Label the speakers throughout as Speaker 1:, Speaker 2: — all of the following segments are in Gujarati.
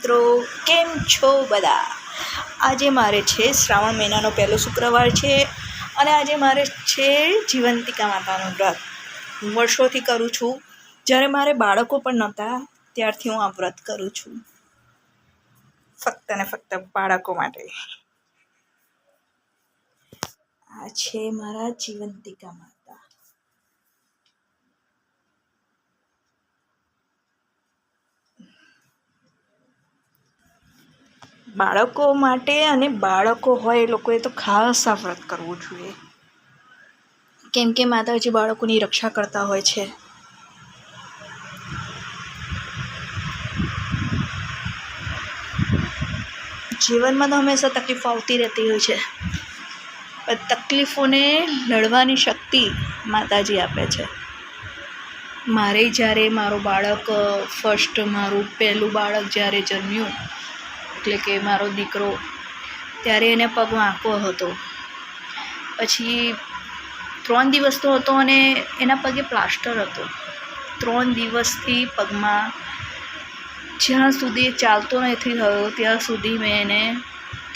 Speaker 1: મિત્રો, કેમ છો બધા? આજે મારે છે શ્રાવણ મહિનાનો પહેલો શુક્રવાર છે અને આજે મારે છે જીવંતિકા માતાનું વ્રત. હું વર્ષોથી કરું છું. જ્યારે મારે બાળકો પણ નહોતા ત્યારથી હું આ વ્રત કરું છું, ફક્ત ને ફક્ત બાળકો માટે. આ છે મારા જીવંતિકા માતા. બાળકો માટે અને બાળકો હોય એ લોકોએ તો ખાસ આ વ્રત કરવું જોઈએ, કેમ કે માતાજી બાળકોની રક્ષા કરતા હોય છે. જીવનમાં તો હંમેશા તકલીફો આવતી રહેતી હોય છે, પણ તકલીફોને લડવાની શક્તિ માતાજી આપે છે. મારે જ્યારે મારું બાળક મારું પહેલું બાળક જ્યારે જન્મ્યું, એટલે કે મારો દીકરો, ત્યારે એને પગ વાંકો હતો. પછી 3 દિવસ તો હતો અને એના પગે પ્લાસ્ટર હતો. 3 દિવસથી પગમાં જ્યાં સુધી ચાલતો નથી થયો ત્યાં સુધી મેં એને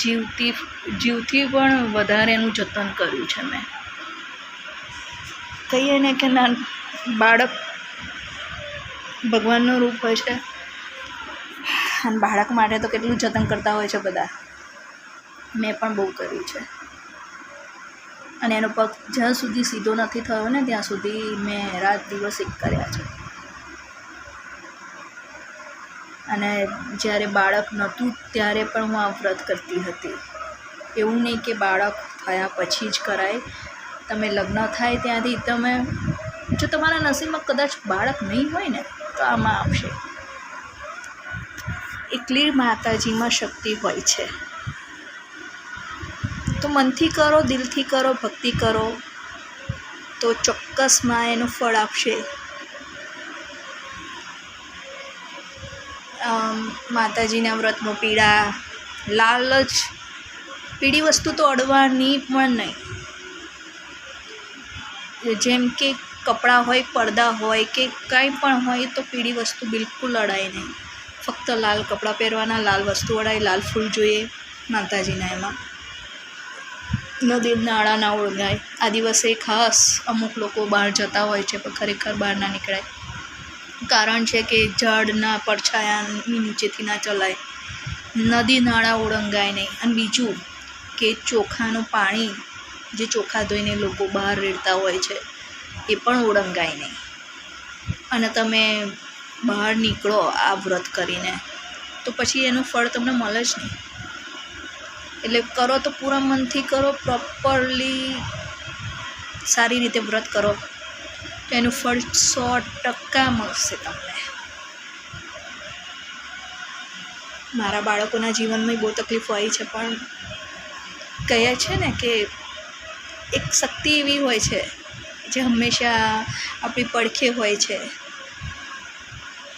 Speaker 1: જીવથી પણ વધારે એનું જતન કર્યું છે. મેં કહીએ ને કે બાળક ભગવાનનું રૂપ હોય છે, અને બાળક માટે તો કેટલું જતન કરતા હોય છે બધા. મેં પણ બહુ કર્યું છે, અને એનો પગ જ્યાં સુધી સીધો નથી થયો ને ત્યાં સુધી મેં રાત દિવસ એક કર્યા છે. અને જ્યારે બાળક નહોતું ત્યારે પણ હું આ વ્રત કરતી હતી. એવું નહીં કે બાળક થયા પછી જ કરાય. તમે લગ્ન થાય ત્યાંથી તમે, જો તમારા નસીબમાં કદાચ બાળક નહીં હોય ને તો આમાં આવશે. એટલી માતાજીમાં શક્તિ હોય છે. તો મનથી કરો, દિલથી કરો, ભક્તિ કરો તો ચોક્કસમાં એનું ફળ આપશે. માતાજીના વ્રતનો પીળી વસ્તુ તો અડવાની પણ નહીં. જેમ કે કપડાં હોય, પડદા હોય કે કાંઈ પણ હોય તો પીળી વસ્તુ બિલકુલ અડાય નહીં. ફક્ત લાલ કપડાં પહેરવાના, લાલ વસ્તુ અડાય, લાલ ફૂલ જોઈએ માતાજીના. એમાં નદી નાળા ના ઓળંગાય. આ દિવસે ખાસ અમુક લોકો બહાર જતા હોય છે પણ ખરેખર બહાર ના નીકળાય. કારણ છે કે ઝાડના પડછાયાની નીચેથી ના ચલાય, નદી નાળા ઓળંગાય નહીં. અને બીજું કે ચોખાનું પાણી, જે ચોખા ધોઈને લોકો બહાર રેડતા હોય છે, એ પણ ઓળંગાય નહીં. અને તમે બહાર નીકળો આ વ્રત કરીને તો પછી એનું ફળ તમને મળે જ નહીં. એટલે કરો તો પૂરા મનથી કરો, પ્રોપરલી સારી રીતે વ્રત કરો તો એનું ફળ 100% મળશે તમને. મારા બાળકોના જીવનમાં બહુ તકલીફો આવી છે, પણ કહે છે ને કે એક શક્તિ એવી હોય છે જે હંમેશા આપણી પડખે હોય છે.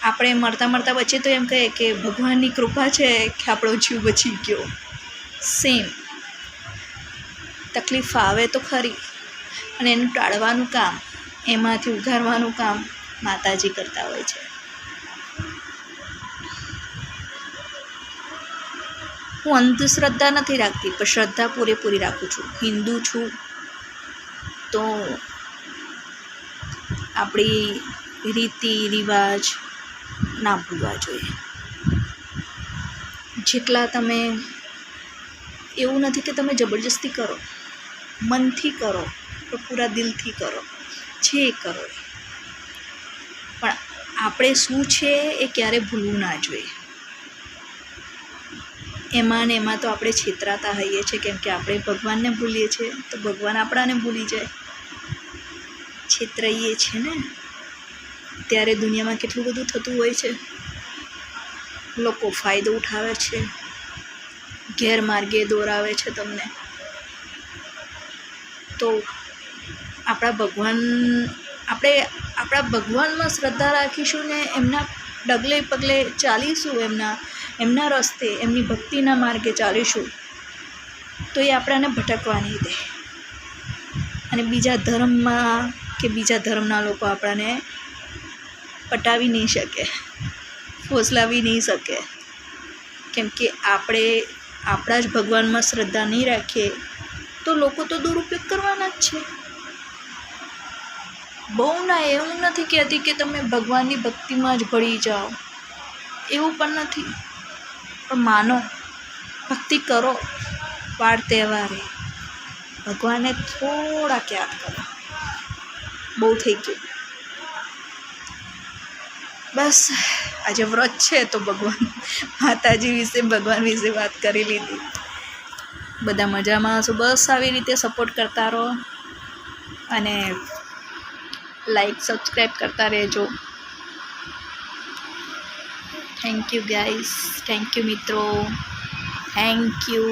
Speaker 1: આપણે મરતા બચીએ તો એમ કહીએ કે ભગવાનની કૃપા છે કે આપણો જીવ બચી ગયો. સેમ તકલીફ આવે તો ખરી, અને એનું ટાળવાનું કામ, એમાંથી ઉગારવાનું કામ માતાજી કરતા હોય છે. હું અંધશ્રદ્ધા નથી રાખતી, પણ શ્રદ્ધા પૂરેપૂરી રાખું છું. હિન્દુ છું તો આપણી રીતિ રિવાજ ના ભૂલવા જોઈએ. જેટલા તમે, એવું નથી કે તમે જબરજસ્તી કરો, મનથી કરો, તો પૂરા દિલથી કરો, જે કરો. પણ આપણે શું છે એ ક્યારે ભૂલવું ના જોઈએ. એમાં ને એમાં તો આપણે છેતરાતા હોઈએ છીએ, કેમ કે આપણે ભગવાનને ભૂલીએ છીએ તો ભગવાન આપણાને ભૂલી જાય. છેતરાઈએ છીએ ને ત્યારે દુનિયામાં કેટલું બધું થતું હોય છે. લોકો ફાયદો ઉઠાવે છે, ગેરમાર્ગે દોરાવે છે તમને. તો આપણા ભગવાનમાં શ્રદ્ધા રાખીશું ને એમના ડગલે પગલે ચાલીશું, એમના રસ્તે, એમની ભક્તિના માર્ગે ચાલીશું તો એ આપણાને ભટકવા નહીં દે. અને બીજા ધર્મમાં કે બીજા ધર્મના લોકો આપણાને પટાવી નહીં શકે, ફોસલાવી નહીં શકે. કેમ કે આપણે આપણા જ ભગવાનમાં શ્રદ્ધા નહીં રાખીએ તો લોકો તો દુરુપયોગ કરવાના જ છે. બહુ ના, એવું નથી કહેતી કે તમે ભગવાનની ભક્તિમાં જ ભળી જાઓ, એવું પણ નથી. પણ માનો, ભક્તિ કરો, વાર તહેવારે ભગવાનને થોડાક યાદ કરો. બહુ થઈ ગયું. બસ આજે વ્રત છે તો ભગવાન માતાજી વિશે, ભગવાન વિશે વાત કરી લીધી. બધા મજામાં હશો? બસ આવી રીતે સપોર્ટ કરતા રહો અને લાઈક સબસ્ક્રાઈબ કરતા રહેજો. Thank you guys, thank you મિત્રો, થેન્ક યુ.